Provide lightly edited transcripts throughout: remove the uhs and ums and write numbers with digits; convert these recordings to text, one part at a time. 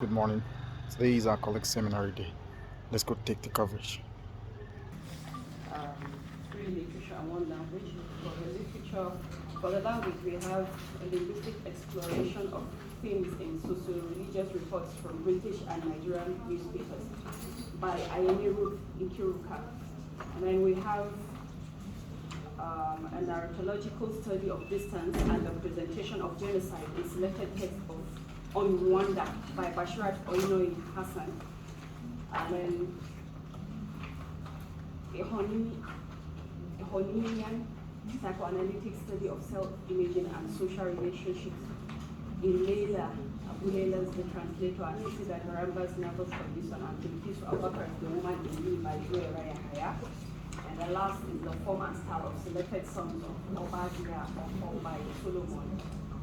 Good morning. Today is our colleague seminary day. Let's go take the coverage. Through literature and one language. For the literature, for the language, we have a linguistic exploration of themes in socio-religious reports from British and Nigerian newspapers by Ayeniru Nkiruka. And then we have a narratological study of distance and the presentation of genocide in selected texts of on Rwanda by Bashirat Oinoyi Hassan. And then a Honeyman psychoanalytic study of self-imaging and social relationships in Leila Abulela's The Translator, and Isida Karamba's Nervous Condition, and Bilkisu Abakar's The Woman in Me by Joy Raya. And the last is the form and style of selected songs of Obadiah or by Solomon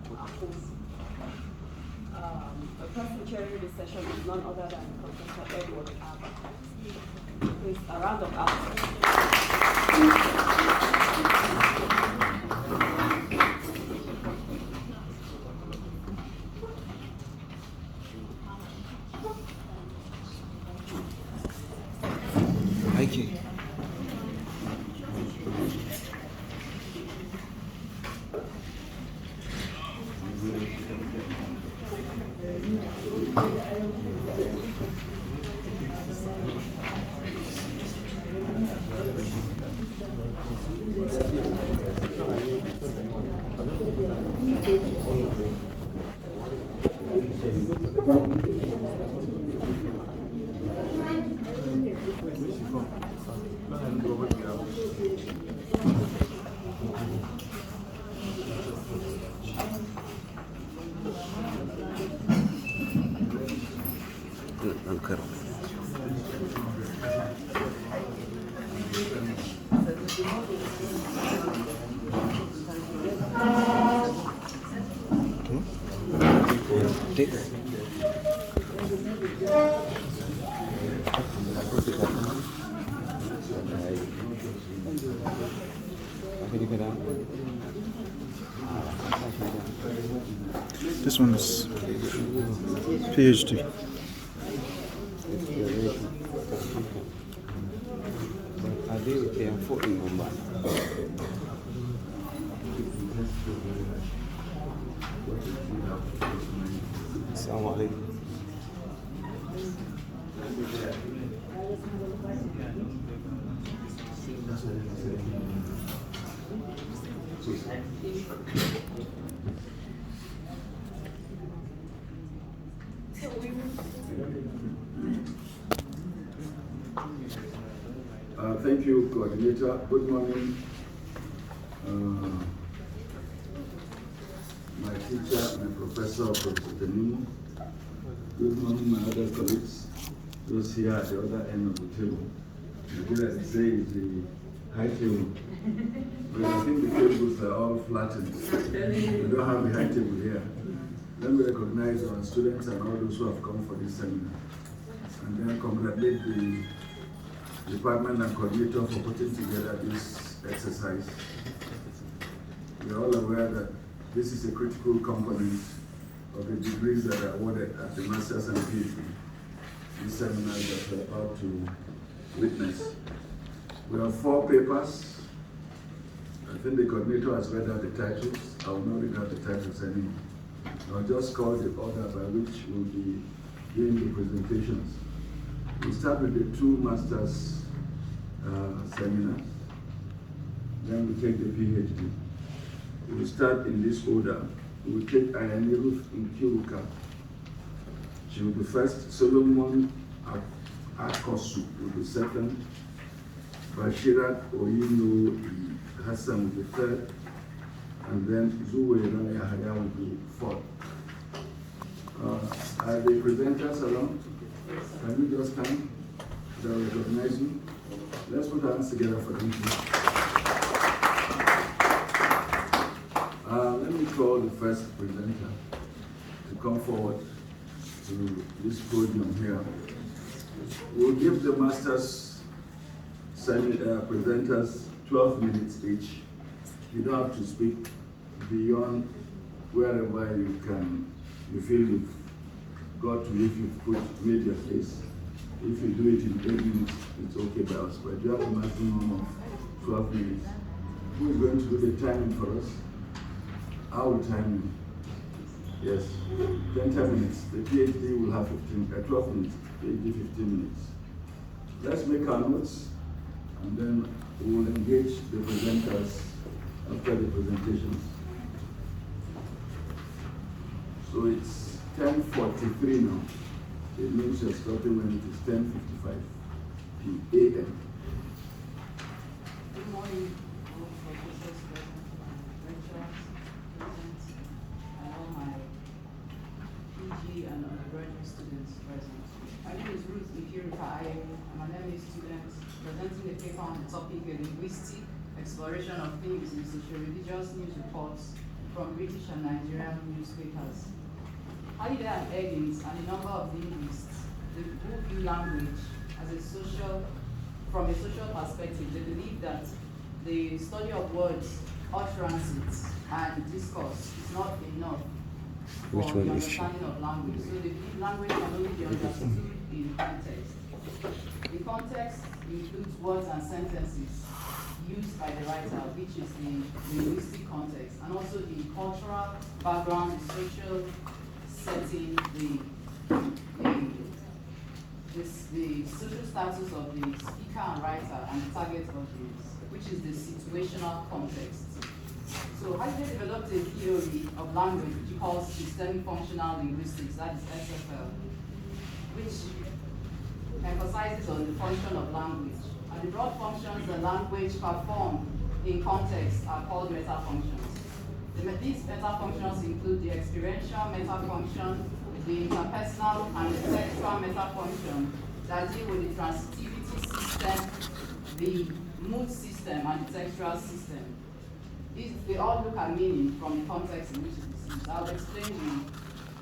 Akos. The person chairing this session is none other than Professor Edward Abba. Please, a round of applause. Thank you. This one is PhD. Assalamu alaikum. Thank you, Coordinator. Good morning. My teacher, my professor, Professor Tenimu. Good morning, my other colleagues. Those here at the other end of the table. Nigeria say is the high table. But I think the tables are all flattened. We don't have the high table here. Let me recognize our students and all those who have come for this seminar. And then congratulate the department and coordinator for putting together this exercise. We are all aware that this is a critical component of the degrees that are awarded at the Masters and PhD. This seminar that we're about to witness. We have 4 papers. I think the coordinator has read out the titles. I will not read out the titles anymore. I'll just call the order by which we'll be doing the presentations. We start with the 2 masters seminars. Then we take the PhD. We will start in this order. We will take Ayeniru Nkiruka. She will be first. Solomon Akosu will be second. Bashirat Oinoyi Hassan will be third. And then Zuwe Yahaya will be fourth. Are the presenters around? Can you just stand? They recognize you. Let's put our hands together for them. Let me call the first presenter to come forward to this podium here. We'll give the masters presenters 12 minutes each. You don't have to speak beyond wherever you feel you've got to if you made your case. If you do it in 8 minutes, it's okay by us, but you have a maximum of 12 minutes. Who is going to do the timing for us? I will time you. Yes, 10 minutes. The PhD will have 12 minutes, PhD 15 minutes. Let's make our notes, and then we will engage the presenters after the presentations. So it's 10:43 now. It means you're stopping when it is 10:55 p.m. Good morning, all professors present, lecturers present, and all my PG and undergraduate students present. My name is Ruth Ikirika Ayemi. I'm an MA student presenting a paper on the topic of linguistic exploration of themes in socio-religious news reports from British and Nigerian newspapers. Halliday and Eggins and a number of linguists who view language as from a social perspective. They believe that the study of words, utterances, and discourse is not enough for the understanding of language. So they believe language can only be understood in context. The context includes words and sentences used by the writer, which is the linguistic context, and also the cultural background, the social setting, the social status of the speaker and writer, and the target audience, which is the situational context. So Halliday developed a theory of language which he calls systemic functional linguistics, that is SFL, which emphasizes on the function of language. And the broad functions the language perform in context are called meta-functions. These meta-functions include the experiential meta-function, the interpersonal and the textual meta-function that deal with the transitivity system, the mood system, and the textual system. They all look at meaning from the context in which it is used. I'll explain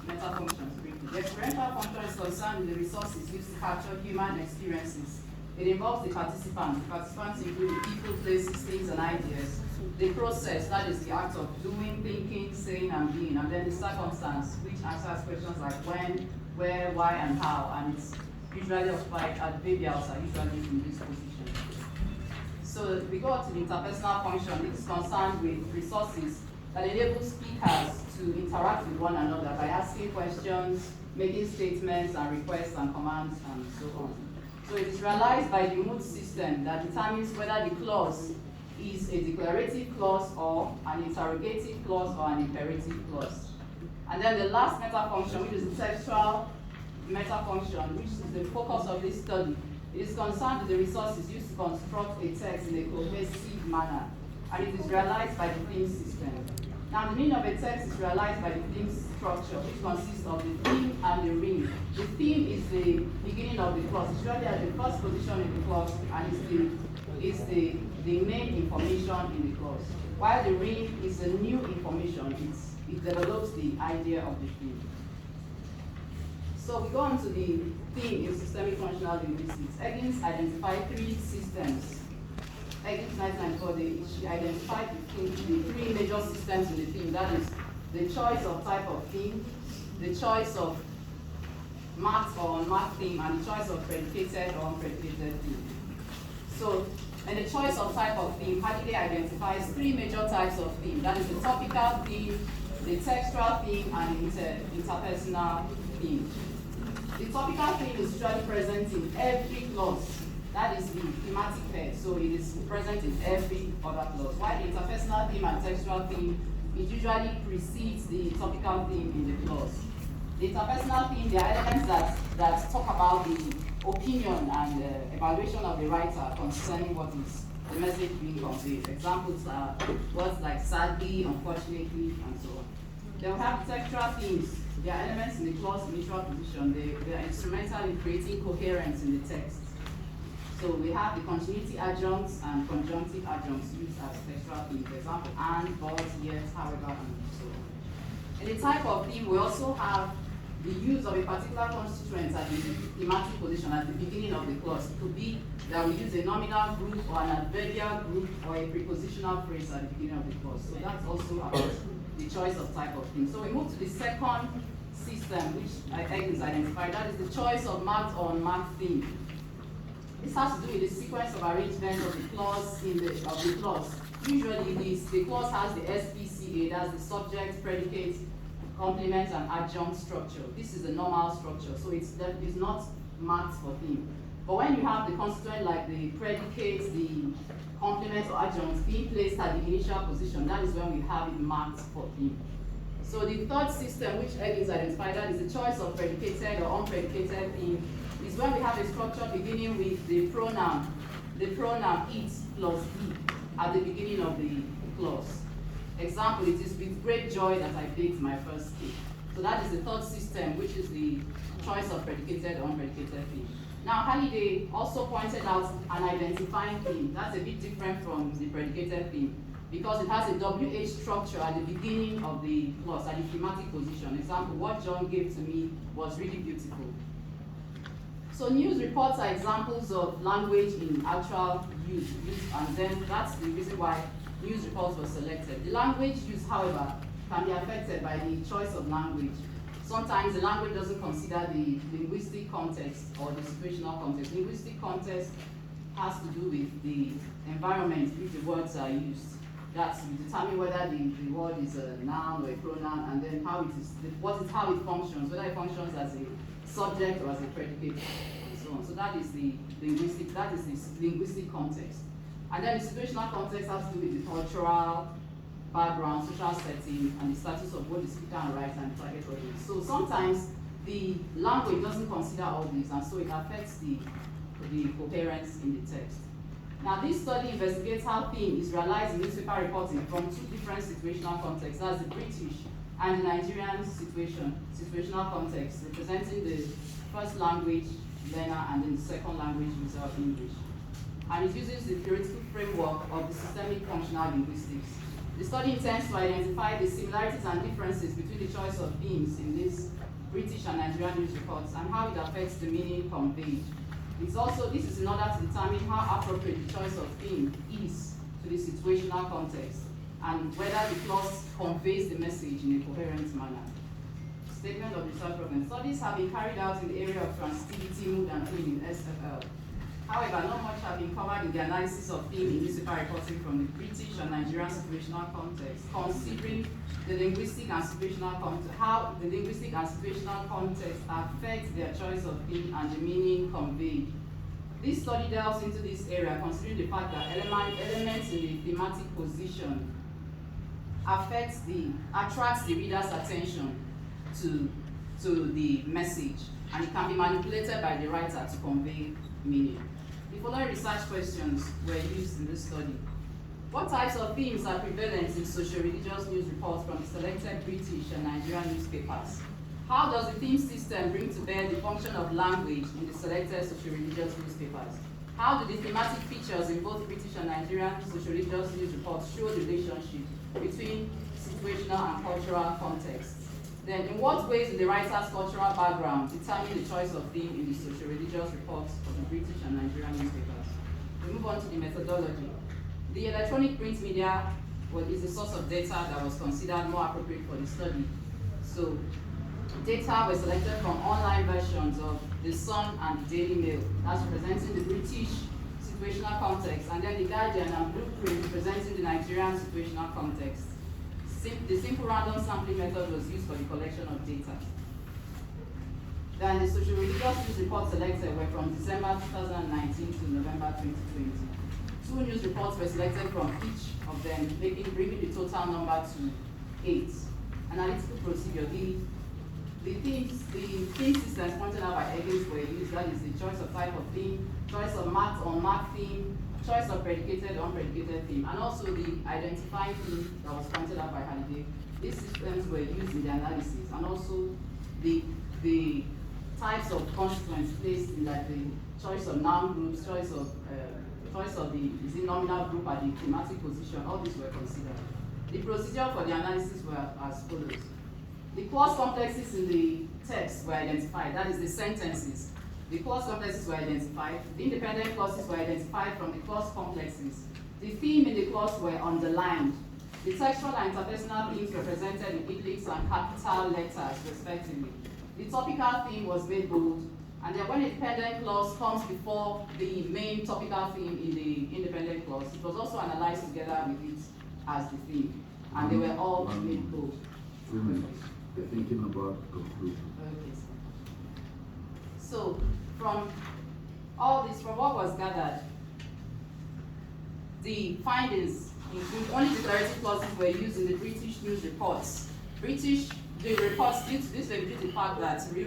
the meta-functions briefly. The experiential function is concerned with the resources used to capture human experiences. It involves the participants. The participants include the people, places, things, and ideas. The process, that is the act of doing, thinking, saying, and being. And then the circumstance, which answers questions like when, where, why, and how. And it's usually applied at baby house, usually in this position. So we go to the interpersonal function. It is concerned with resources that enable speakers to interact with one another by asking questions, making statements and requests and commands, and so on. So it is realized by the mood system that determines whether the clause is a declarative clause or an interrogative clause or an imperative clause. And then the last meta-function, which is the textual meta-function, which is the focus of this study. It is concerned with the resources used to construct a text in a cohesive manner, and it is realized by the theme system. Now, the meaning of a text is realized by the theme structure, which consists of the theme and the ring. The theme is the beginning of the clause. It's usually at the first position in the clause, and it's the main information in the clause. While the ring is the new information, it develops the idea of the theme. So we go on to the theme in systemic functional linguistics. Eggins identified 3 systems. Eggins 1994, she identified the 3 major systems in the theme. That is the choice of type of theme, the choice of marked or unmarked theme, and the choice of predicated or unpredicated theme. So, in the choice of type of theme, Halliday identifies 3 major types of theme. That is the topical theme, the textual theme, and the interpersonal theme. The topical theme is usually present in every clause. That is the thematic head, so it is present in every other clause. While the interpersonal theme and textual theme, it usually precedes the topical theme in the clause. The interpersonal theme, there are elements that talk about the opinion and evaluation of the writer concerning what is the message being conveyed. Examples are words like sadly, unfortunately, and so on. Then we have textual themes. There are elements in the clause mutual position. They are instrumental in creating coherence in the text. So we have the continuity adjuncts and conjunctive adjuncts used as textual themes. For example, and, but, yet, however, and so on. In the type of theme, we also have the use of a particular constituent at the thematic position at the beginning of the clause. It could be that we use a nominal group or an adverbial group or a prepositional phrase at the beginning of the clause. So that's also about the choice of type of theme. So we move to the second system which Higgins identified, that is the choice of marked or unmarked theme. This has to do with the sequence of arrangement of the clause of the clause. Usually the clause has the SPCA, that's the subject, predicate, complement, and adjunct structure. This is the normal structure, so it's not marked for theme. But when you have the constituent like the predicate, the complement or adjunct being placed at the initial position, that is when we have it marked for theme. So the third system which Higgins identified, that is the choice of predicated or unpredicated theme, is when we have a structure beginning with the pronoun it plus he at the beginning of the clause. Example, it is with great joy that I baked my first cake. So that is the third system, which is the choice of predicated or unpredicated theme. Now, Halliday also pointed out an identifying theme. That's a bit different from the predicated theme because it has a WH structure at the beginning of the clause, at the thematic position. Example, what John gave to me was really beautiful. So news reports are examples of language in actual use, and then that's the reason why news reports were selected. The language used, however, can be affected by the choice of language. Sometimes the language doesn't consider the linguistic context or the situational context. Linguistic context has to do with the environment in which the words are used. That's to determine whether the word is a noun or a pronoun, and then how it functions, whether it functions as a subject or as a predicate, and so on. So that is the linguistic context. And then the situational context has to do with the cultural background, social setting, and the status of both the speaker and writer and the target audience. So sometimes the language doesn't consider all these, and so it affects the coherence in the text. Now, this study investigates how theme is realized in newspaper reporting from two different situational contexts. That's the British and the Nigerian situational context, representing the first language learner and then the second language user of English. And it uses the theoretical framework of the systemic functional linguistics. The study intends to identify the similarities and differences between the choice of themes in these British and Nigerian news reports and how it affects the meaning conveyed. This is in order to determine how appropriate the choice of theme is to the situational context and whether the clause conveys the message in a coherent manner. Statement of research problem. Studies have been carried out in the area of transitivity, mood, and theme in SFL. However, not much have been covered in the analysis of theme in newspaper reporting from the British and Nigerian situational context, considering the linguistic and situational context, how the linguistic and situational context affect their choice of theme and the meaning conveyed. This study delves into this area, considering the fact that elements in the thematic position attracts the reader's attention to the message, and it can be manipulated by the writer to convey meaning. The following research questions were used in this study. What types of themes are prevalent in socio-religious news reports from the selected British and Nigerian newspapers? How does the theme system bring to bear the function of language in the selected socio-religious newspapers? How do the thematic features in both British and Nigerian socio-religious news reports show the relationship between situational and cultural contexts? Then, in what ways do the writer's cultural background determine the choice of theme in the socio-religious reports of the British and Nigerian newspapers? We move on to the methodology. The electronic print media is a source of data that was considered more appropriate for the study. So, data were selected from online versions of The Sun and the Daily Mail, that's representing the British situational context, and then the Guardian and Blueprint representing the Nigerian situational context. The simple random sampling method was used for the collection of data. Then the socio-religious news reports selected were from December 2019 to November 2020. 2 news reports were selected from each of them, bringing the total number to 8. Analytical procedure. The theme systems pointed out by Higgins were used, that is the choice of type of theme, choice of marked or unmarked theme, choice of predicated or unpredicated theme, and also the identifying theme that was pointed out by Halliday. These systems were used in the analysis, and also the types of constituents placed in like the choice of noun groups, choice of the nominal group at the thematic position. All these were considered. The procedure for the analysis were as follows. The clause complexes in the text were identified, that is the sentences. The clause complexes were identified. The independent clauses were identified from the clause complexes. The theme in the clause were underlined. The textual and interpersonal themes were presented in italics and capital letters, respectively. The topical theme was made bold, and then when a dependent clause comes before the main topical theme in the independent clause, it was also analyzed together with it as the theme, and they were all made bold. 2 minutes. We're thinking about conclusion. Okay. So, from all this, from what was gathered, the findings include only declarative clauses were used in the British news reports. The reports, due to this the fact that the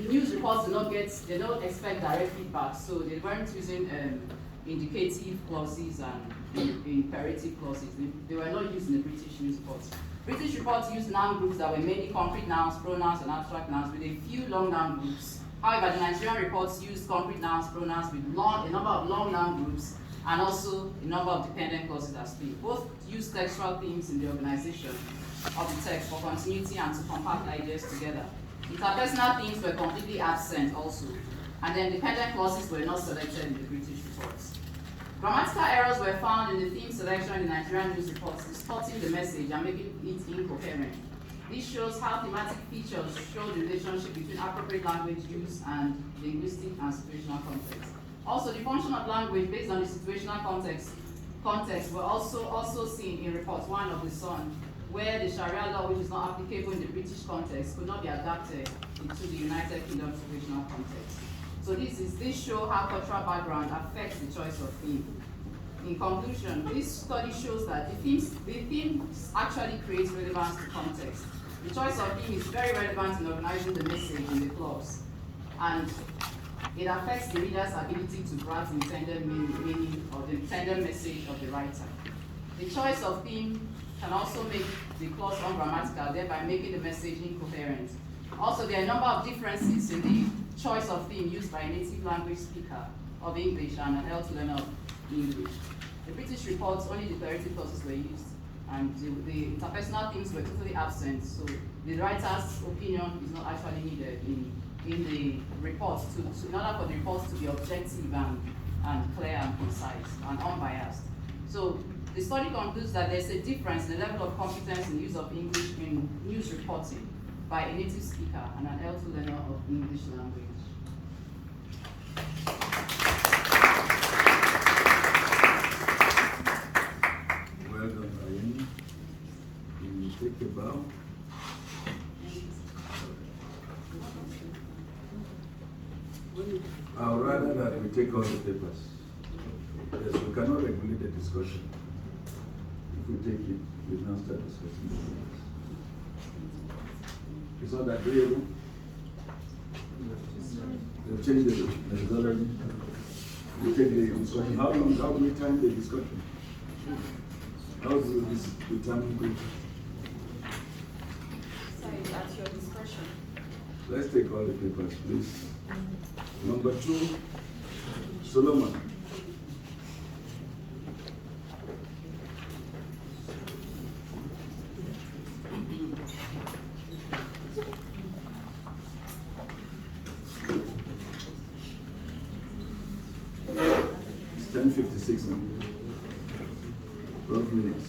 news reports they don't expect direct feedback, so they weren't using indicative clauses and imperative clauses. They were not used in the British news reports. British reports used noun groups that were mainly concrete nouns, pronouns, and abstract nouns with a few long noun groups. However, the Nigerian reports used concrete nouns, pronouns with a number of long noun groups and also a number of dependent clauses as well. Both used textual themes in the organization of the text for continuity and to compact ideas together. Interpersonal themes were completely absent also, and then dependent clauses were not selected in the British reports. Grammatical errors were found in the theme selection in the Nigerian news reports, distorting the message and making it incoherent. This shows how thematic features show the relationship between appropriate language use and linguistic and situational context. Also, the function of language based on the situational context were also seen in report 1 of the Sun, where the Sharia law, which is not applicable in the British context, could not be adapted into the United Kingdom situational context. So this shows how cultural background affects the choice of theme. In conclusion, this study shows that the themes actually creates relevance to context. The choice of theme is very relevant in organizing the message in the clause, and it affects the reader's ability to grasp the intended meaning or the intended message of the writer. The choice of theme can also make the clause ungrammatical, thereby making the message incoherent. Also, there are a number of differences in the choice of theme used by a native language speaker of English and an L2 learner of English. The British reports, only declarative clauses were used, and the interpersonal themes were totally absent, so the writer's opinion is not actually needed in the reports in order for the reports to be objective and clear and concise and unbiased. So the study concludes that there's a difference in the level of competence in use of English in news reporting by a native speaker and an L2 learner of English language. Well done, Ayeni. Can you take a bow? I would rather that we take all the papers. Yes, we cannot regulate the discussion. If we take it, we now start discussing the papers. It's not agreeable. They've changed the methodology. We take the discussion. How do we time the discussion? How do we determine it? So at your discretion. Let's take all the papers, please. Number 2, Solomon. It's 10:56 now. 12 minutes.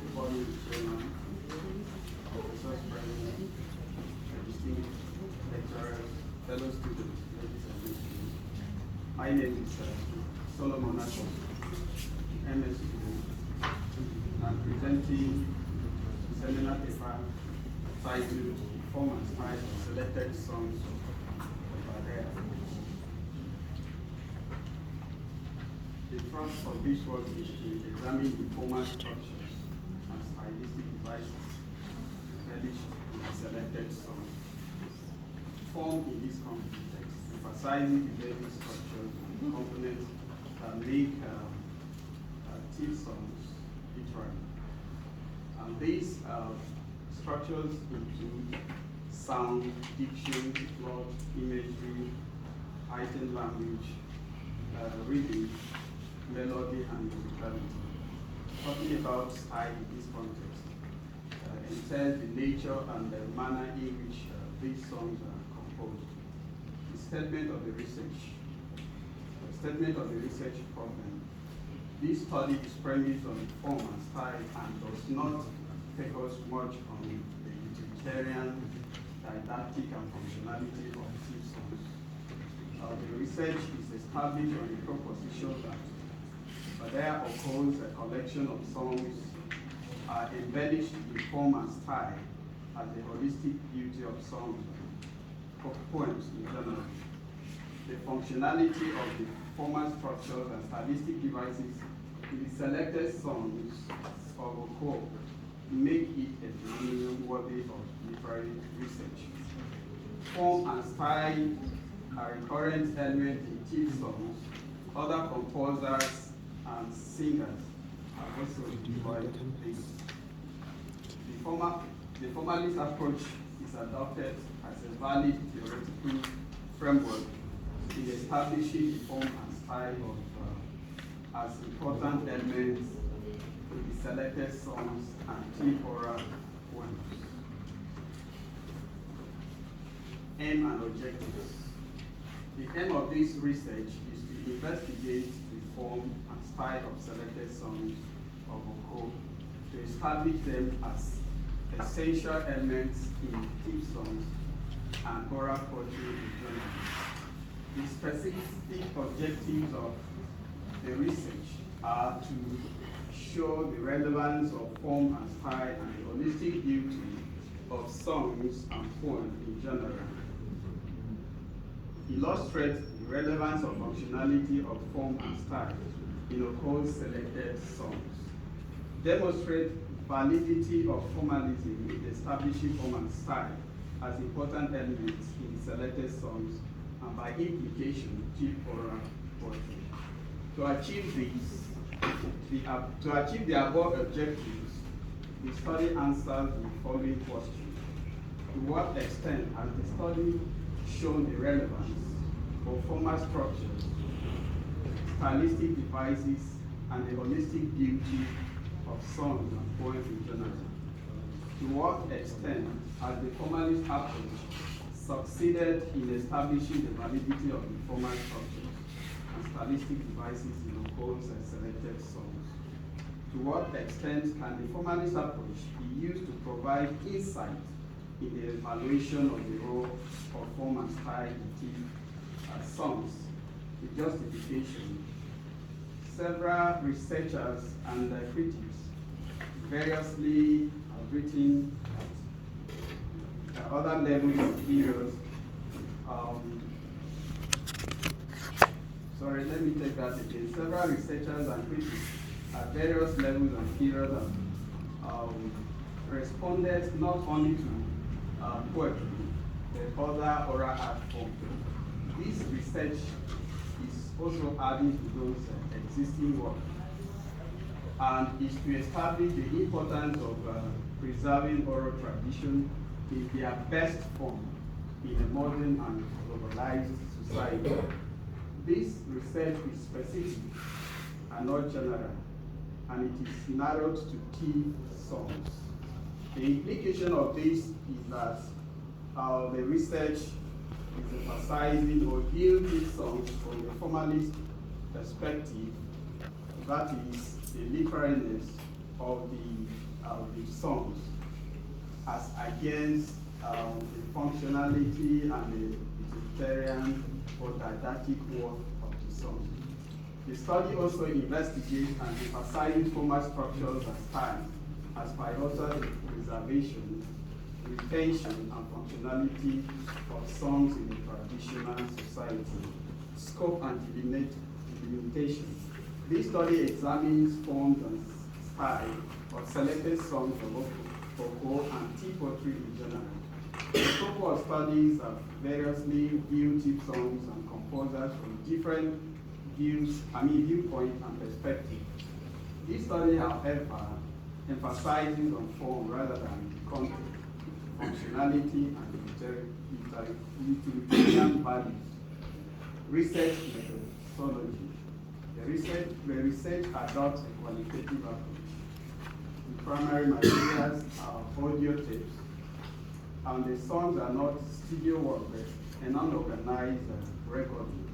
Good morning, Chairman, Professors, President, distinguished lecturers, fellow students, ladies and gentlemen. My name is Solomon Akon, MS student. I'm presenting a seminar paper titled Performance Style of Selected Songs of Badea. The thrust of this work is to examine the formal structures and stylistic devices embellished in the selected songs. Formed in this context, emphasizing the basic structures and components that make teen songs literary. And these structures include sound, diction, plot, imagery, heightened language, rhythm, melody, and musicality. Talking about style in this context entails the nature and the manner in which these songs are composed. The statement of the research statement of the research problem. This study is premised on form and style and does not focus much on the utilitarian, didactic, and functionality of tip songs. The research is established on the proposition that there occurs a collection of songs embellished in form and style as the holistic beauty of songs, of poems in general. The functionality of the formal structures and stylistic devices in the selected songs of a whole make it a phenomenon worthy of literary research. Form and style are recurrent elements in tip songs. Other composers and singers have also employed this. The formalist approach is adopted as a valid theoretical framework in establishing the form and style of as important elements in the selected songs and tip oral poems. Aim and objectives. The aim of this research is to investigate the form and style of selected songs of Oko, to establish them as essential elements in tip songs and oral poetry in general. The specific objectives of the research are to show the relevance of form and style and the holistic beauty of songs and poems in general. Illustrate the relevance of functionality of form and style in Oko's selected songs. Demonstrate validity of formalism in establishing form and style as important elements in the selected songs and by implication, tip oral poetry. To achieve the above objectives, the study answers the following question. To what extent has the study shown the relevance of formal structures, stylistic devices, and the holistic beauty of songs and poems in general? To what extent has the formalist approach succeeded in establishing the validity of the formal structures and stylistic devices in Oko's and selected songs? To what extent can the formalist approach be used to provide insight in the evaluation of the role of form and style in tip songs? The justification. Several researchers and critics variously have written at other levels and periods. Sorry, let me take that again. Several researchers and critics at various levels and periods have responded not only to poetry, but other oral art forms. This research is also adding to those existing work and is to establish the importance of preserving oral tradition in their best form in a modern and globalized society. This research is specific and not general, and it is narrowed to key songs. The implication of this is that the research is emphasizing or viewing these songs from the formalist perspective, that is, the literariness of the songs as against the functionality and the utilitarian or didactic work of the song. The study also investigates and emphasizes formal structures and styles as pivotal in preservation, retention, and functionality of songs in a traditional society. Scope and delimitation. This study examines forms and style of selected songs of Oko and tea poetry in general. The scope of studies have variously viewed tip songs and composers from different viewpoints and perspectives. This study, however, emphasizes on form rather than content, functionality, and utilitarian values. Research methodology. The research adopts a qualitative approach. The primary materials are audio tapes, and the songs are not studio work, but an unorganized recording.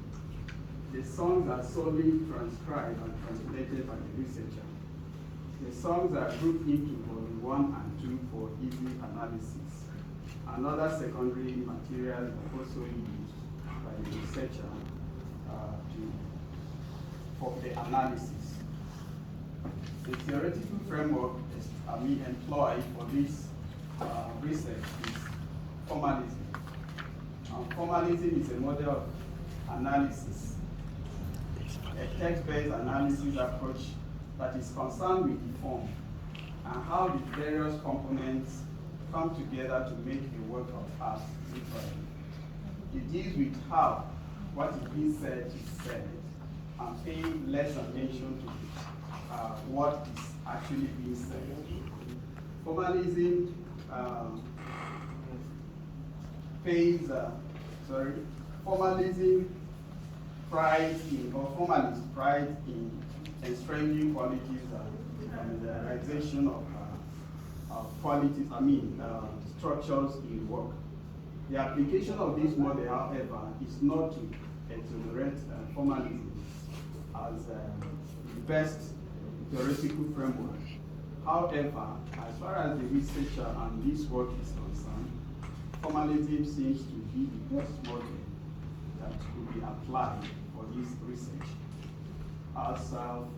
the songs are solely transcribed and translated by the researcher. The songs are grouped into volume 1 and 2 for easy analysis. Another secondary material is also used by the researcher for the analysis. The theoretical framework employed for this research is formalism. Formalism is a model of analysis, a text-based analysis approach that is concerned with the form and how the various components come together to make a work of art literary. It deals with how what is being said is said and paying less attention to what is actually being said. Formalism formalists pride in estranging qualities and the realization of qualities, structures in work. The application of this model, however, is not to exonerate formalism as the best theoretical framework. However, as far as the researcher and this work is concerned, formalism seems to be the best model that could be applied for this research. As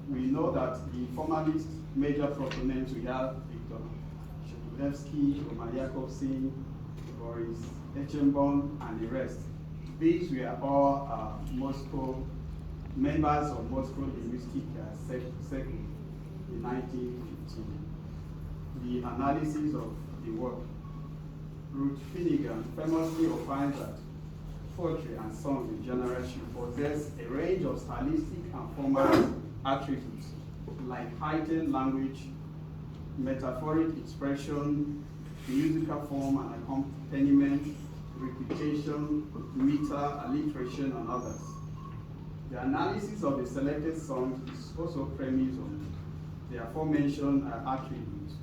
we know that the formalist major proponents, we have Victor Shklovsky, Roman Jakobson, Boris Echenbaum, and the rest. These were all members of Moscow Linguistic Circle in 1915. The analysis of the work. Ruth Finnegan famously opines that poetry and songs in general should possess a range of stylistic and formal attributes like heightened language, metaphoric expression, musical form and accompaniment, repetition, meter, alliteration, and others. The analysis of the selected songs is also premised on the aforementioned attributes,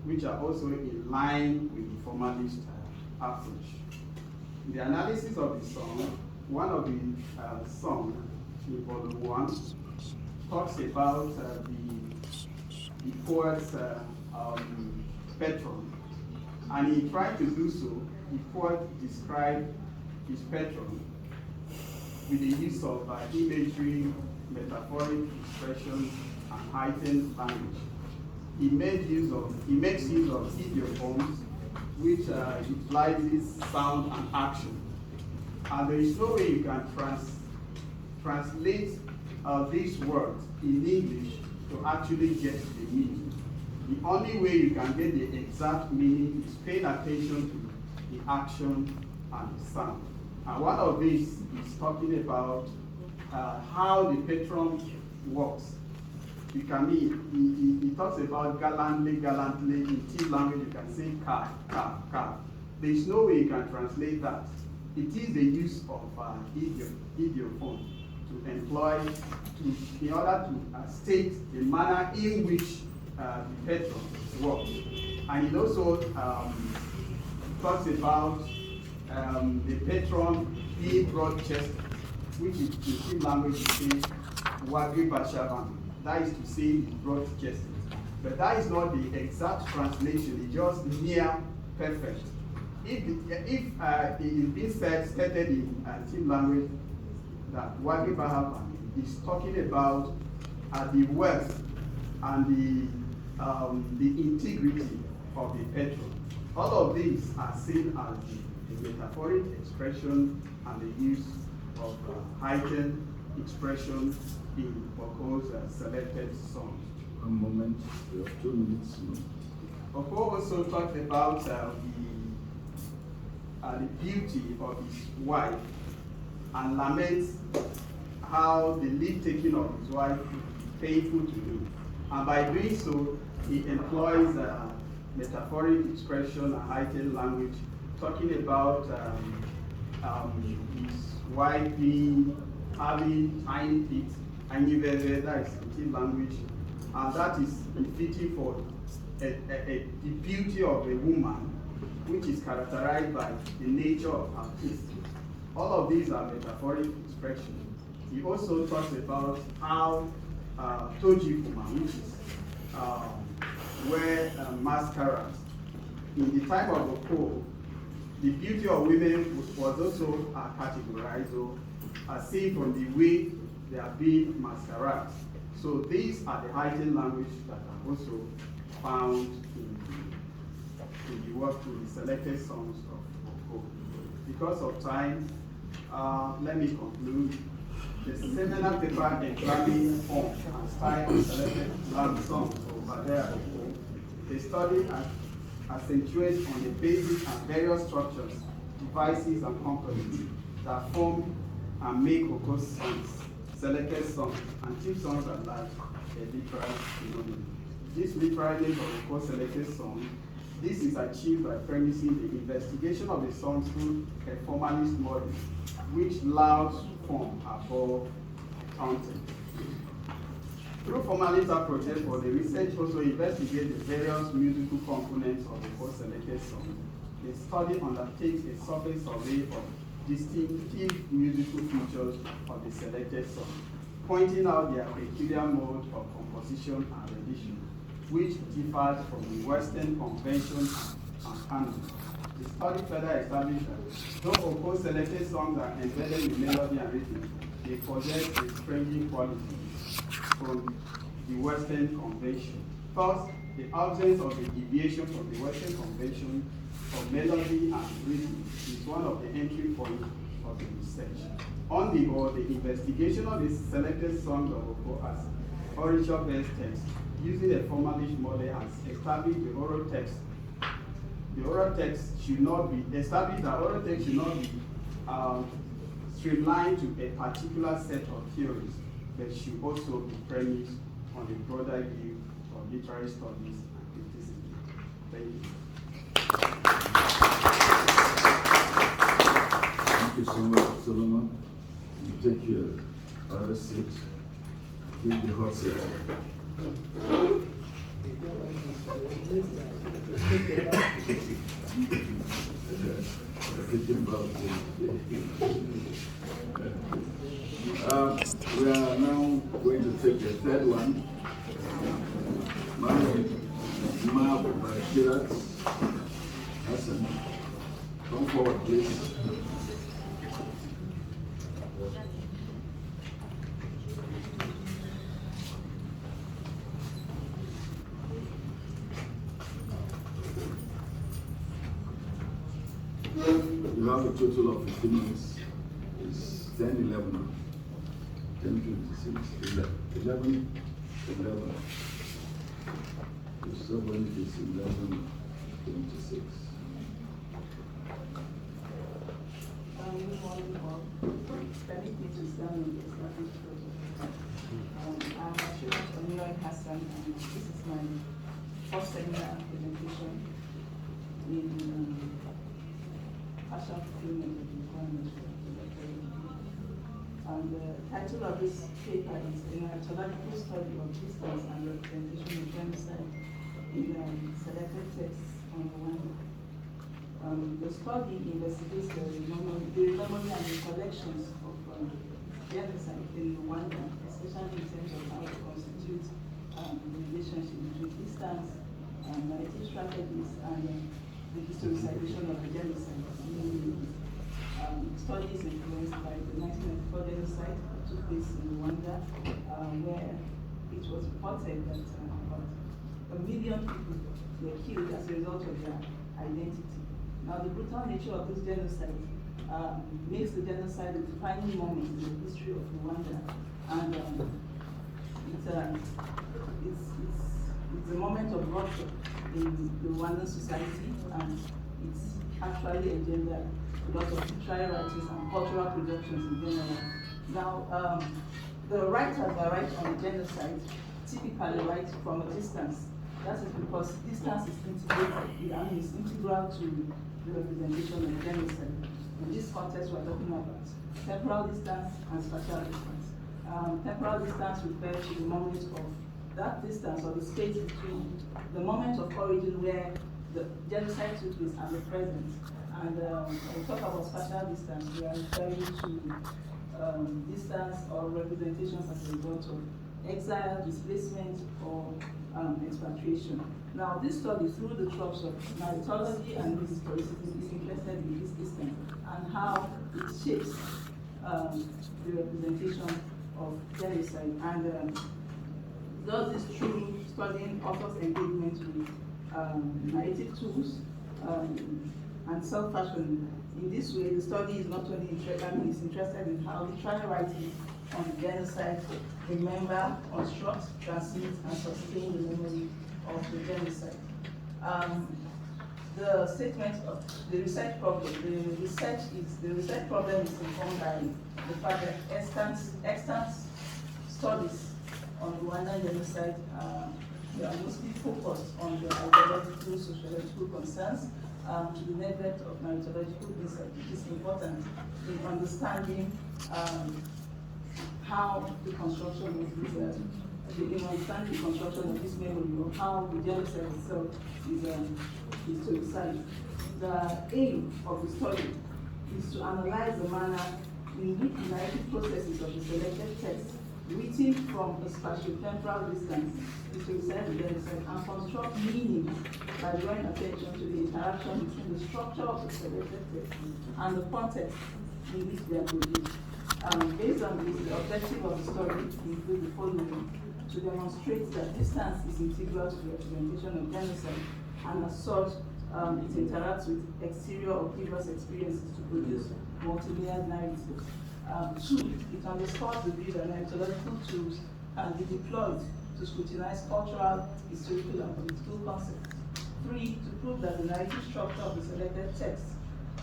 which are also in line with the formalist approach. The analysis of the song, one of the songs in volume 1 talks about the poet's patron, and he tried to do so. The poet described his patron with the use of imagery, metaphoric expression, and heightened language. He makes use of idioms, which utilizes sound and action. And there is no way you can translate these words in English to actually get the meaning. The only way you can get the exact meaning is paying attention to the action and the sound. And one of these is talking about how the patron works. He talks about gallantly. In T language, you can say ka. There is no way you can translate that. It is the use of idiophone to employ in order to state the manner in which the patron works. And it also talks about the patron being broad-chested, which is in T language you say wagri bashavan. That is to say he's broad-chested. But that is not the exact translation, it's just near perfect. If it is being stated in Team language that Wagi Bahavan is talking about the wealth and the integrity of the patron, all of these are seen as the metaphoric expression and the use of heightened expression in Foucault's selected songs. One moment, we have 2 minutes. Foucault also talked about the beauty of his wife and laments how the leave-taking of his wife is painful to him. And by doing so, he employs metaphoric expression and heightened language, talking about his wife having tiny teeth, and that is in language, and that is fitting for the beauty of a woman, which is characterized by the nature of her teeth. All of these are metaphoric expressions He also talks about how Toji Kuma, which is where masquerades, in the time of the Pope, the beauty of women was also categorized, so as seen from the way they are being masqueraded. So these are the heightened language that are also found in the work, in the selected songs of Pope. Because of time, let me conclude. The seminal paper examining form and style of selected language songs over there. The study accentuates on the basic and various structures, devices, and components that form and make Oko songs, selected songs, and teach songs at large a literary phenomenon. This literary name of Oko selected song, this is achieved by premising the investigation of the song through a formalist model, which allows form above content. Through formalist approaches for the research also investigate the various musical components of the post-selected song. The study undertakes a survey survey of distinctive musical features of the selected song, pointing out their peculiar mode of composition and rendition, which differs from the Western convention and canon. The study further established that though Oko selected songs are embedded in melody and rhythm, they possess a strange quality from the Western convention. Thus, the absence of a deviation from the Western convention of melody and rhythm is one of the entry points of the research. On the whole, the investigation of the selected songs of Oko as orature-based text, using a formalist model, has established the oral text. The oral text should not be established. That oral text should not be streamlined to a particular set of theories, but should also be premised on a broader view of literary studies and criticism. Thank you. Thank you so much, Solomon. You take your other seat. Give the hot seat. We are now going to take the third one. Mark Bashirat Hassan. Come forward, please. You have a total of 15 minutes. It's 10:11 now. 10:26, 11. So when it is 11:26. Good morning, all. Permit me to stand in the established project. I'm Ashirat Oniloy Hassan, and this is my first seminar presentation in partial fulfillment of requirements for the And the title of this paper is an archaeological study of distance and representation of genocide in selected texts on Rwanda. The study investigates the memory and the collections of genocide in Rwanda, especially in terms of how it constitutes the relationship between distance, narrative strategies, and the historicization of the genocide. Study is influenced by the 1994 genocide that took place in Rwanda, where it was reported that about 1 million people were killed as a result of their identity. Now, the brutal nature of this genocide makes the genocide a defining moment in the history of Rwanda, and it's a moment of rupture in the Rwandan society, and it's actually engendered a lot of literary writings and cultural productions in general. Now, the writers that write on the genocide typically write from a distance. That is because distance is integrated, is integral to the representation of genocide. In this context, we're talking about temporal distance and spatial distance. Temporal distance refers to the moment of that distance, or the space between the moment of origin where the genocide took place and the present. And when we talk about spatial distance, we are referring to distance or representations as a result of exile, displacement, or expatriation. Now, this study, through the tropes of narratology and historicism, is interested in this distance and how it shapes the representation of genocide, and does this through studying authors' engagement with narrative tools and self-fashion. In this way, the study is not only it's interested in how literary writing on the genocide remember, construct, transmit, and sustain the memory of the genocide. The statement of the research problem, the research problem is informed by the fact that extant studies on Rwandan genocide they are mostly focused on the ideological, sociological concerns to the neglect of narratological insight, which is important in understanding how the construction of this, the construction of this memory, or how the genocide itself is to recite. The aim of the study is to analyze the manner in which the narrative processes of the selected text, written from a spatio-temporal distance, is to recite the genocide and construct meaning by drawing attention to the interaction between the structure of the selected text and the context in which they are produced. Based on this, the objective of the study includes the following: to demonstrate that distance is integral to the representation of genocide, and as such, it interacts with exterior or previous experiences to produce multi-layered narratives. 2, it underscores the view that narratological tools can be deployed to scrutinize cultural, historical, and political concepts. 3, to prove that the narrative structure of the selected texts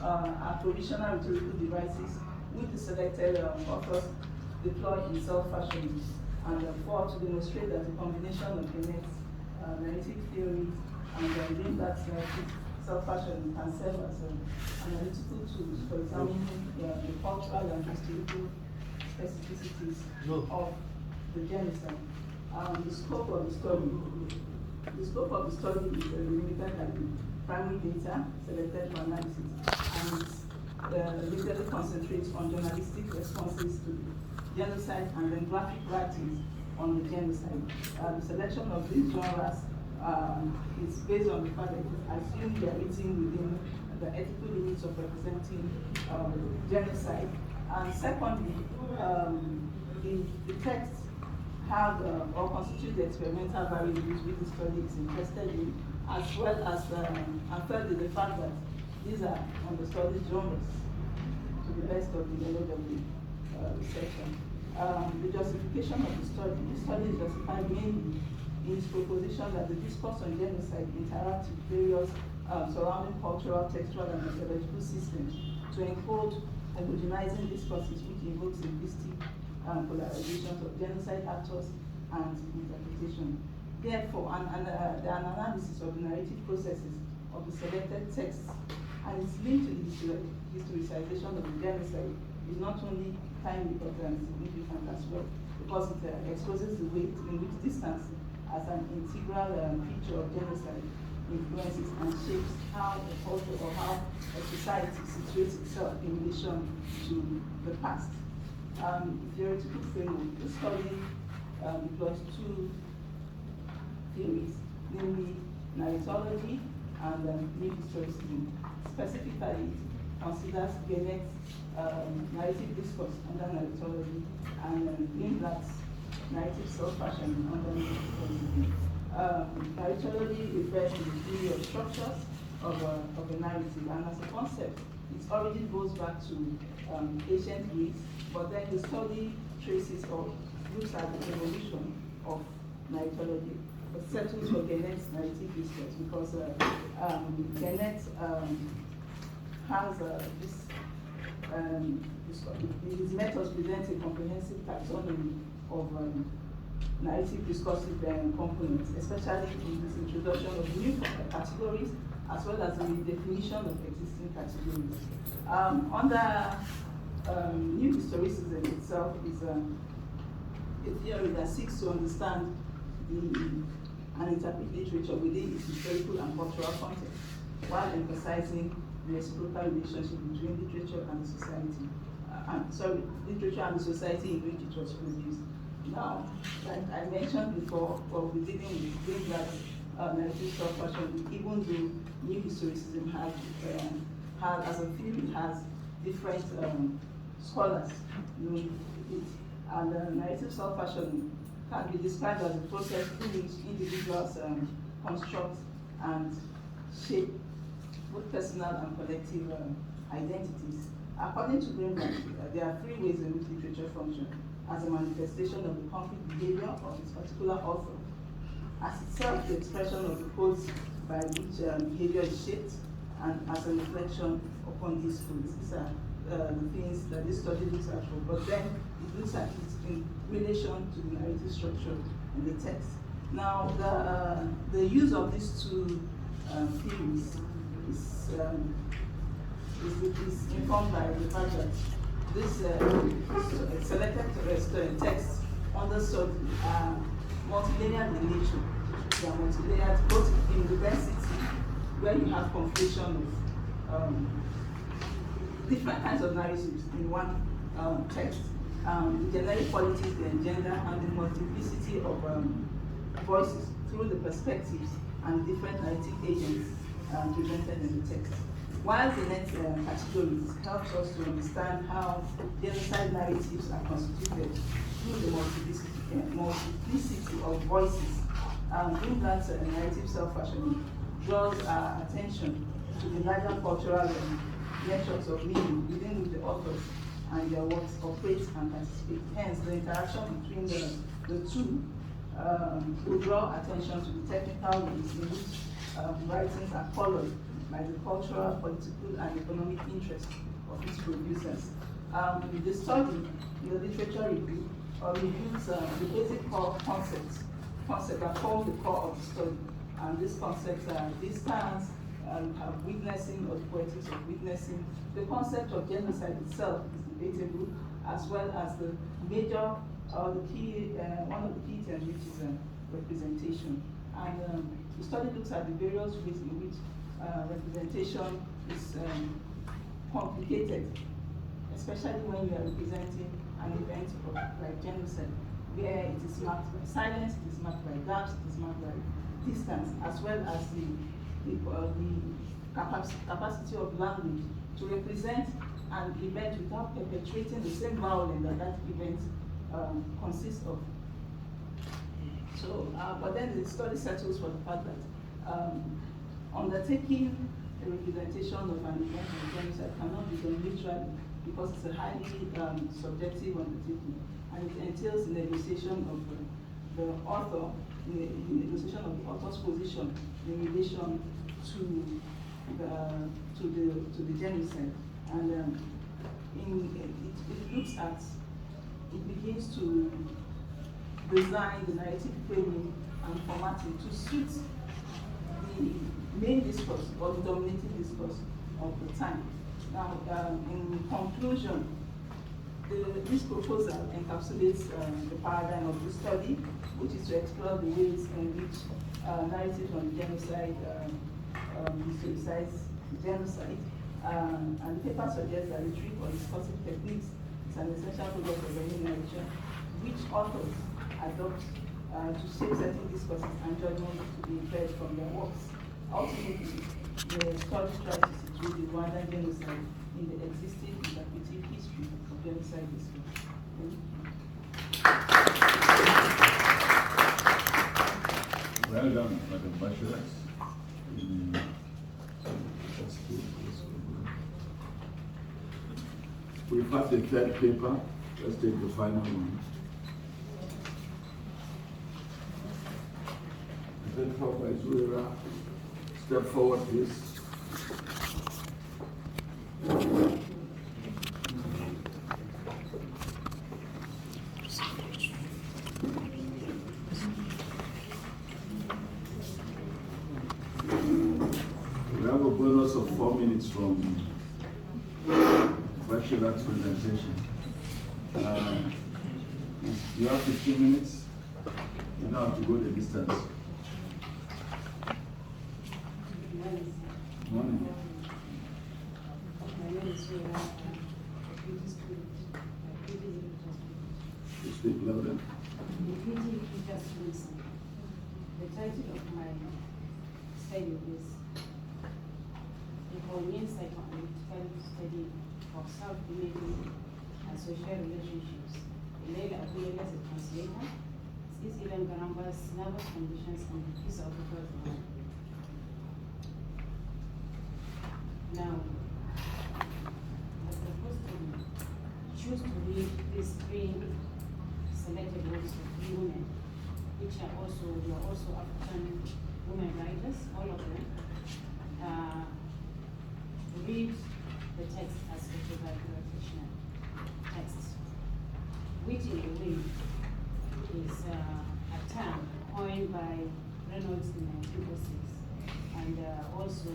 are provisional rhetorical devices which the selected authors deploy in self-fashion. And 4, to demonstrate that the combination of Genet's narrative theory and Greenblatt's narrative self-fashion can serve as analytical tools for examining the cultural and historical specificities of the genocide. The scope of the study. The scope of the study is limited by the primary data selected for analysis, and literally concentrates on journalistic responses to the genocide and then graphic writings on the genocide. The selection of these genres is based on the fact that it assumes they are written within the ethical limits of representing genocide. And secondly, the texts have or constitute the experimental variables which the study is interested in, as well as, and thirdly, the fact that these are on the study genres to the best of the knowledge of the researcher. The justification of the study is justified mainly in its proposition that the discourse on genocide interacts with various surrounding cultural, textual, and methodological systems to encode homogenizing discourses which invoke simplistic polarizations of genocide actors and interpretation. Therefore, the analysis of the narrative processes of the selected texts and its link to the historicization of the genocide is not only timely but significant as well, because it exposes the way in which distance as an integral feature of genocide influences and shapes how a culture or how a society situates itself in relation to the past. Theoretical framework. The study deploys 2 theories, namely narratology and new historicism. Specifically, it considers Genet's narrative discourse under narratology and Greenblatt's narrative self-fashion under new historicism. Narratology refers to the theory of structures of a narrative, and as a concept, its origin goes back to ancient Greece, but then the study traces or looks at the evolution of narratology. It settles for Genet's narrative discourse because Genet has his methods present a comprehensive taxonomy of narrative discursive components, especially in this introduction of new categories as well as the definition of existing categories. Under new historicism itself is a theory that seeks to understand and interpret literature within its historical and cultural context, while emphasizing the reciprocal relationship between literature and society. literature and the society in which it was produced. Now, like I mentioned before, we're dealing with Greenblatt's narrative self-fashion, even though new historicism has as a field, it has different scholars doing it. And narrative self-fashion can be described as a process through which individuals construct and shape both personal and collective identities. According to Greenblatt, there are three ways in which literature functions: as a manifestation of the concrete behavior of its particular author, as itself the expression of the codes by which behavior is shaped, and as a reflection upon these codes. These are the things that this study looks at for, but then it looks at it in relation to the narrative structure in the text. Now, the use of these two theories is informed by the fact that this selected texts understood are multilayered in nature. They are multilayered both in the density, where you have conflation of different kinds of narratives in one text, the generic qualities they engender, and the multiplicity of voices through the perspectives and different narrative agents presented in the text. While the next categories helps us to understand how genocide narratives are constituted through the multiplicity of voices, Greenblatt's narrative self-fashioning draws our attention to the larger cultural networks of meaning within which the authors and their works operate and participate. Hence, the interaction between the two will draw attention to the technical ways in which writings are colored by the cultural, political, and economic interests of its producers. The study, the literature review, reviews the basic core concepts that form the core of the study. And these concepts are distance, witnessing, or the poetics of witnessing. The concept of genocide itself is debatable, as well as the major, the key, one of the key terms, which is representation. And the study looks at the various ways in which representation is complicated, especially when you are representing an event like genocide, where it is marked by silence, it is marked by gaps, it is marked by distance, as well as the capacity of language to represent an event without perpetuating the same violence that event consists of. So, but then the study settles for the fact that undertaking a representation of an event of genocide cannot be done neutrally, because it's a highly subjective undertaking, and it entails the negotiation of the author, the negotiation of the author's position in relation to the genocide, and it looks at, it begins to design the narrative framing and formatting to suit the main discourse or the dominating discourse of the time. Now, in conclusion, this proposal encapsulates the paradigm of the study, which is to explore the ways in which narratives on genocide historicize genocide. And the paper suggests that rhetoric or discursive techniques is an essential product of any narration, which authors adopt to shape certain discourses and judgments to be inferred from their works. Ultimately, the study tries to situate the Rwandan genocide in the existing interpretive history of genocide history. Well done, Madam Bachelet. That's good. We have the third paper. Let's take the final one. The third paper is Zuera. Step forward, please. We have a bonus of 4 minutes from Bachelet's presentation. You have 15 minutes. You don't have to go the distance. Morning. My name is Zuera. Speak louder. The beauty is just listen. The title of my study is The Hawaiian Psychoanalytical Study of Self-Imaging and Social Relationships. Leila Abulela is a translator. This is Ilan Garamba's Nervous Conditions and the Peace of the First Mind. Now, I propose to choose to read these three selected works of three women, which are also African women writers, all of them. Read the text as autobiographical text, which in a way is a term coined by Reynolds in 1906, and also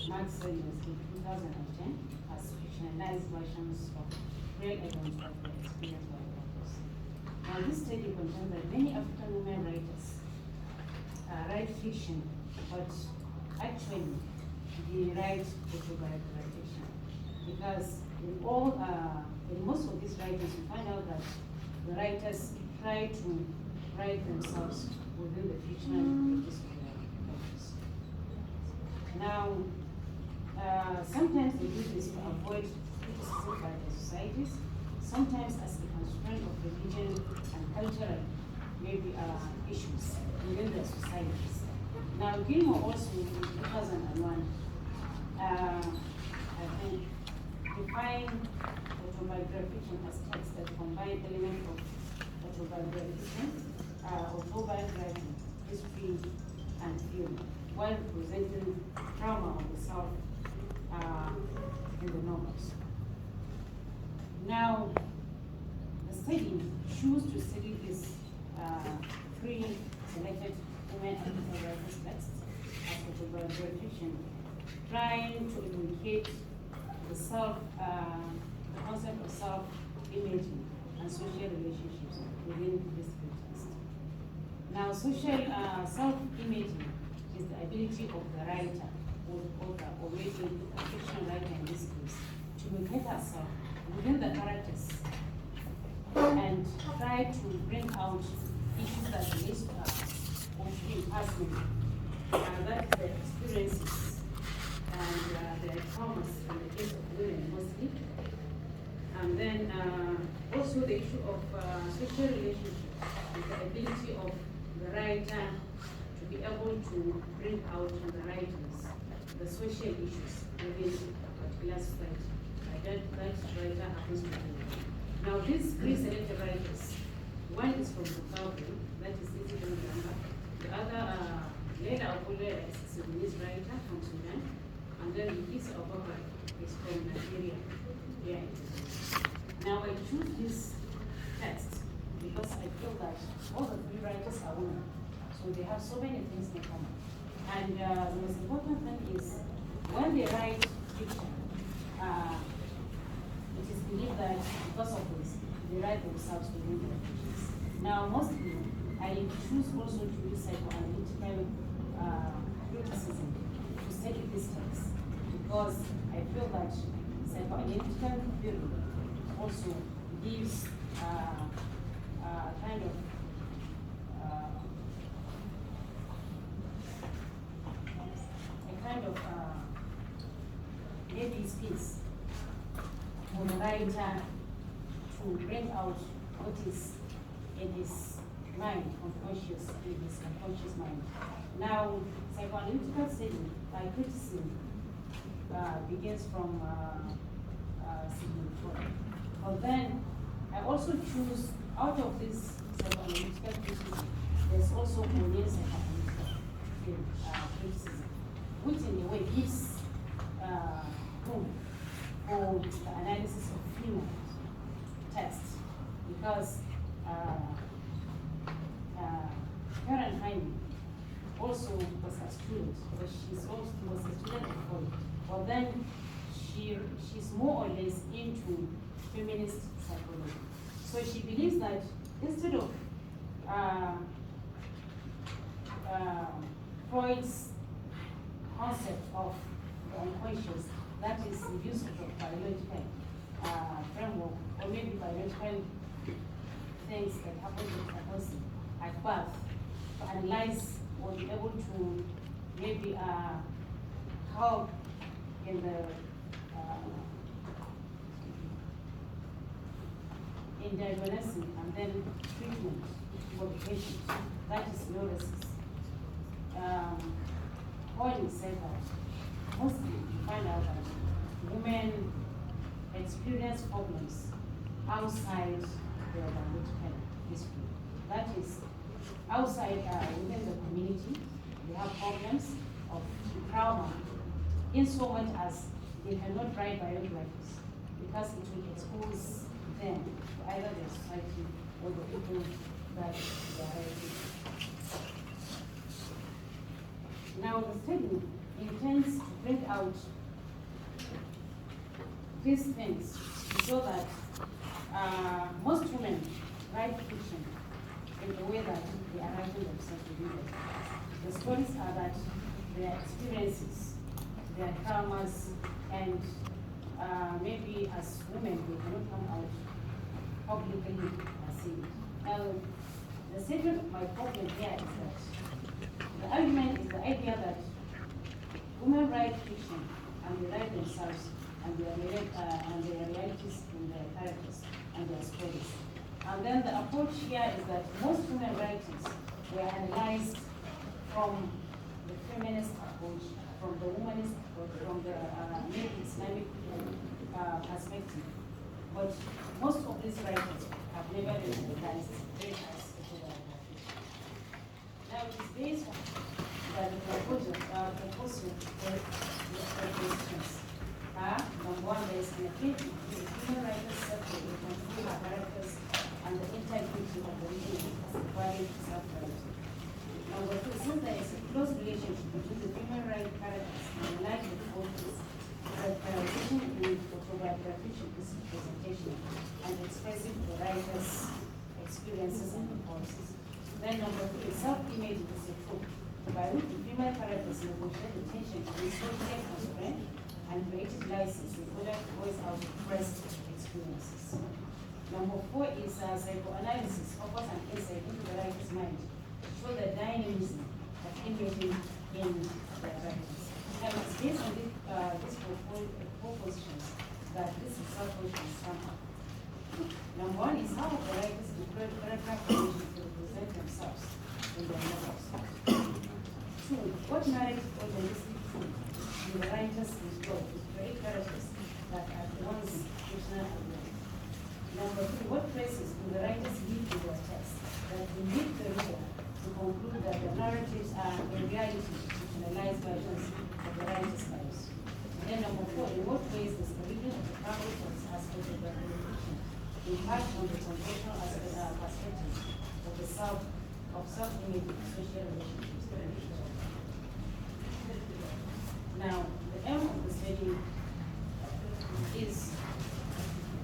Max Sellers in 2010 as fictionalized versions of real events of the experience by authors. Now, this study contains that many African women writers write fiction, but actually they write autobiographical fiction, because in most of these writings you find out that the writers try to write themselves within the fictional pages of their authors. Now, sometimes they do this to avoid criticism by the societies, sometimes as a constraint of religion and cultural maybe issues within their societies. Now, Gilmore also in 2001, I think, defined autobiography as text that combine elements of autobiography, history, and theory, while presenting trauma of the self in the novels. Now, the study choose to study these three selected women writers' texts as autobiography, trying to indicate the the concept of self-imaging and social relationships within this text. Now, social self-imaging is the ability of the writer or the author, or maybe a fiction writer in this case, to locate herself within the characters and try to bring out issues that relate to her own personally, that is the experiences and the traumas in the case of women mostly. And then also the issue of social relationships is the ability of the writer to be able to bring out in the writings the social issues within a particular society that writer happens to be. Now, these three selected writers, one is from Zimbabwe, that is Isidore Ngamba. The other, Leila Abulela, is a Sudanese writer from Sudan, and then Lisa Obaba is from Nigeria. Yeah. Now, I choose this text because I feel that all the three writers are women, so they have so many things in common. And the most important thing is when they write fiction, it is believed that because of this, they write themselves within their fictions. Now, mostly, I choose also to use psychoanalytical criticism to study this text, because I feel that psychoanalytical theory also gives kind of maybe space for the writer to bring out what is in his mind, in his unconscious mind. Now, psychoanalytical study by criticism begins from Sigmund Freud. But then I also choose, out of this psychoanalytical criticism, there's also Hawaiian psychoanalytical criticism, which in a way gives room for the analysis of female texts, because Karen Heine also was a student, but she was a student of Freud. But then she's more or less into feminist psychology. So she believes that instead of Freud's concept of the unconscious, that is the use of a biological framework, or maybe biological things that happen with a person at birth to analyze or be able to maybe help in the in diagnosing and then treatment for the patient. That is neurosis. When said that, mostly you find out that women experience problems outside their biological history. That is, outside within the community, they have problems of trauma, in so much as they cannot write biographies because it will expose them to either the society or the people that they are writing. Now, the study intends to bring out these things so that most women write fiction in the way that they are writing themselves to read it. The stories are that their experiences, their traumas, and maybe as women they cannot come out publicly and say it. Now, the secret of my problem here is that the argument is the idea that women write fiction and they write themselves and their realities and their characters and their stories. And then the approach here is that most women writings were analyzed from the feminist approach, from the womanist approach, from the maybe Islamic perspective. But most of these writers have never been analyzed very as now it is based on the proposal, propositions. Number one, there is an affinity between the human writers' circle to control our characters and the integrity of the reading as a valid self-writing. Number two, since there is a close relationship between the human rights characters and the life of the authors, characterization in autobiographical presentation and expressing the writer's experiences and impulses. Then number three, self-image is a tool by which the female characters negotiate the tension between social constraint and creative license in order to voice out expressed experiences. Number four is psychoanalysis offers an insight into the writer's mind to show the dynamism of imaging in the writers. And it's based on these propositions that this is self-conscious somehow. Number one is how the writers deploy character formation to represent themselves in their novels. Two, what narrative or realistic tool do the writers employ to create characters that are at once fictional and real? Number three, what traces do the writers leave in their text that will lead the reader to conclude that the narratives are in reality fictionalized versions of the writers' lives? And then number four, in what ways does the reading of the family text aspect of the fiction impact on the conventional perspective of the self-image social relationships? Now, the aim of the study is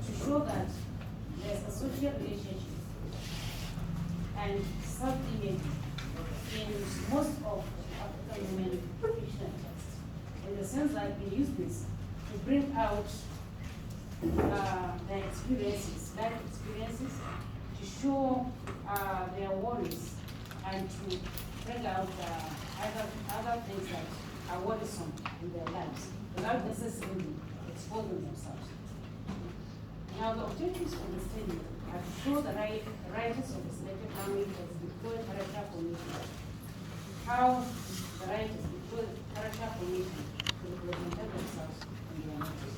to show that there's a social relationship and self-image in most of African women fictional texts, in the sense that we use this to bring out their experiences, life experiences, to show their worries and to bring out other things that are worrisome in their lives without necessarily exposing themselves. Now, the objectives of the study are to show the writers of the selected family as deploy character formation, how the writers deploy character formation to represent themselves in their novels.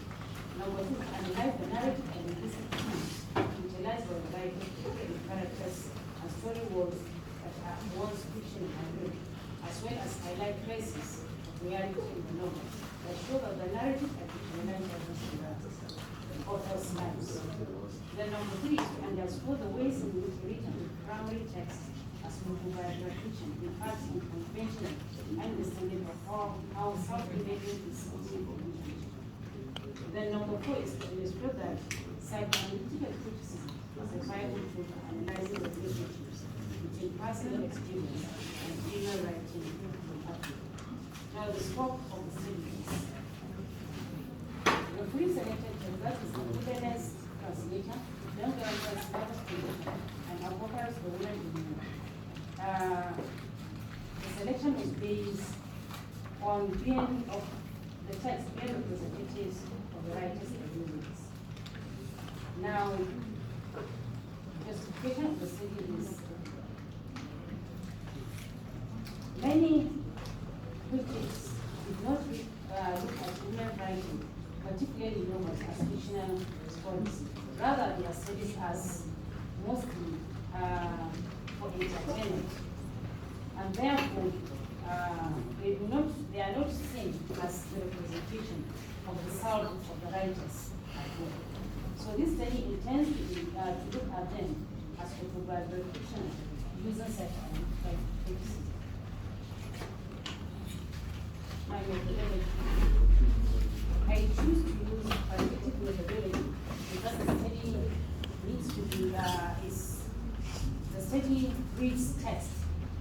Number two, analyze the narrative and linguistic tools utilized by the writers to create characters and story worlds that are once fiction and real, as well as highlight traces of reality in the novel that show that the narrative and fictionalized versions in the author's lives. Then number three is to underscore the ways in which written primary text as autobiographical fiction impacts on conventional understanding of how self-imaging is ultimately. Then number four is to illustrate that psychoanalytical criticism is a vital tool for analyzing the relationships between personal experience and female writing in Africa. Now, the scope of the study is the pre-selected that is the wilderness translator, young girl translator, and Abubakar is the women in the selection was based on being of the text being representatives of the writers and movements. Now, justification of the study is many critics did not look at women writing, particularly novels, as fictional stories. Rather, they are studies as mostly for entertainment. And therefore, they are not seen as the representation of the soul of the writers at all. So this study intends to look at them as autobiographical fiction using such an criticism. My methodology. I choose to use qualitative methodology because the study needs to be, the study reads text,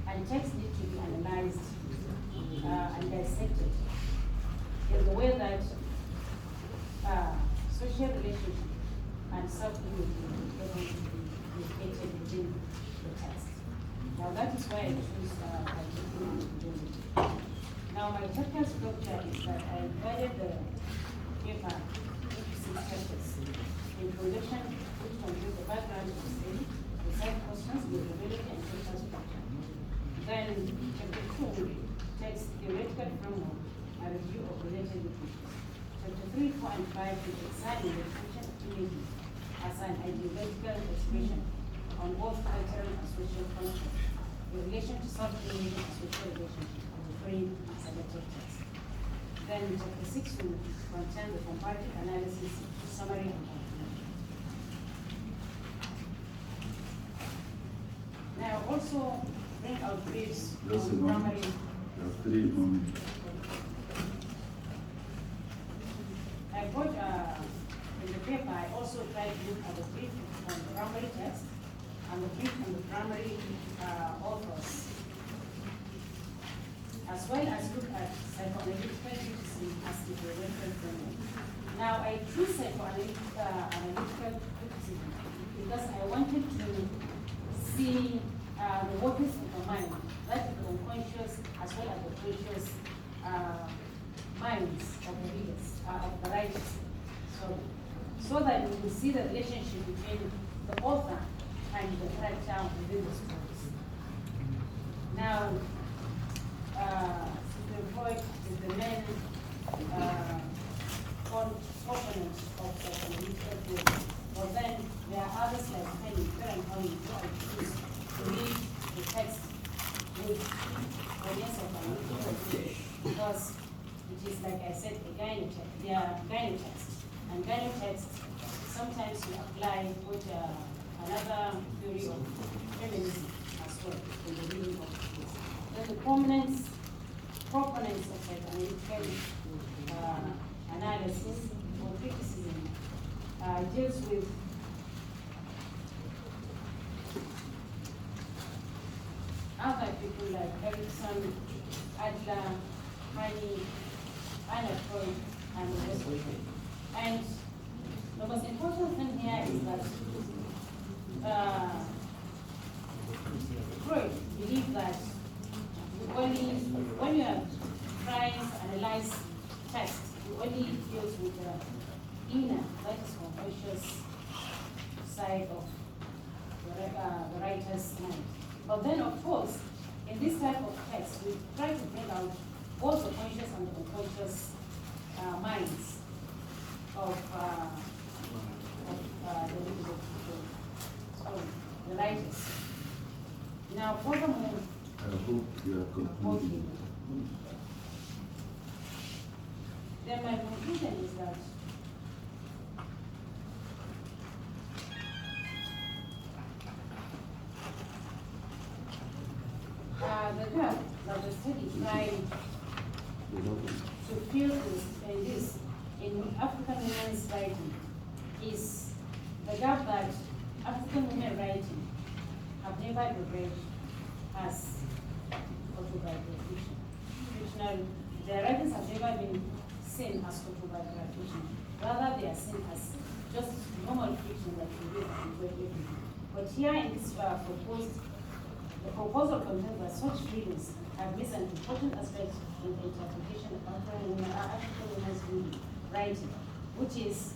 and text needs to be analyzed and dissected in the way that social relationship and self-image are going to be located within the text. Now that is why I choose qualitative methodology. Now my chapter structure is that I divided the paper into 6 chapters. Introduction, which contains the background of the study, the side questions, the methodology, and social structure. Then chapter 2 takes theoretical framework and review of related literature. Chapter 3, 4, and 5 is examine the description of images as an ideological expression on both cultural and social concepts in relation to self-image and social relationship of the frame and selected text. Then chapter 6 will contain the comparative analysis, summary, and conclusion. Now also bring out briefs Just a on moment. primary. There are 3 moments. I got in the paper, I also tried to look at the brief on the primary text and the brief on the primary authors, as well as look at psychoanalytical criticism as the theoretical framework. Now, I choose psychoanalytical criticism because I wanted to see the workings of the mind, that is the unconscious as well as the conscious minds of the readers, of the writers. So that we will see the relationship between the author and the character within the stories. Now, Sigmund Freud is the main component of psychoanalytical theory. But then there are others like Henry Ferrenheim who are used to read the text with audience of analytical theory, because it is, like I said, a gynotext. They are gynotext. And gynotext sometimes you apply with another theory of feminism as well in the reading of this. Then the proponents of psychoanalytical analysis or criticism deals with other people like Erickson, Adler, Hani, Anna Freud, and the rest of them. And the most important thing here is that Freud believed that when you are trying to analyze text, you only deals with the inner, that is unconscious side of the writer's mind. But then, of course, in this type of text, we try to bring out both the conscious and the unconscious minds of the writers. Now, furthermore, I hope you are concluding. Then my conclusion is that the gap that the study tried to fill this in African women's writing is the gap that African women writing have never been read as autobiographical fiction. Fictional, their writings have never been seen as autobiographical fiction. Rather, they are seen as just normal fiction that you read and read every day. But here in this the proposal contends that such readings have missed an important aspect in the interpretation of African women's writing, which is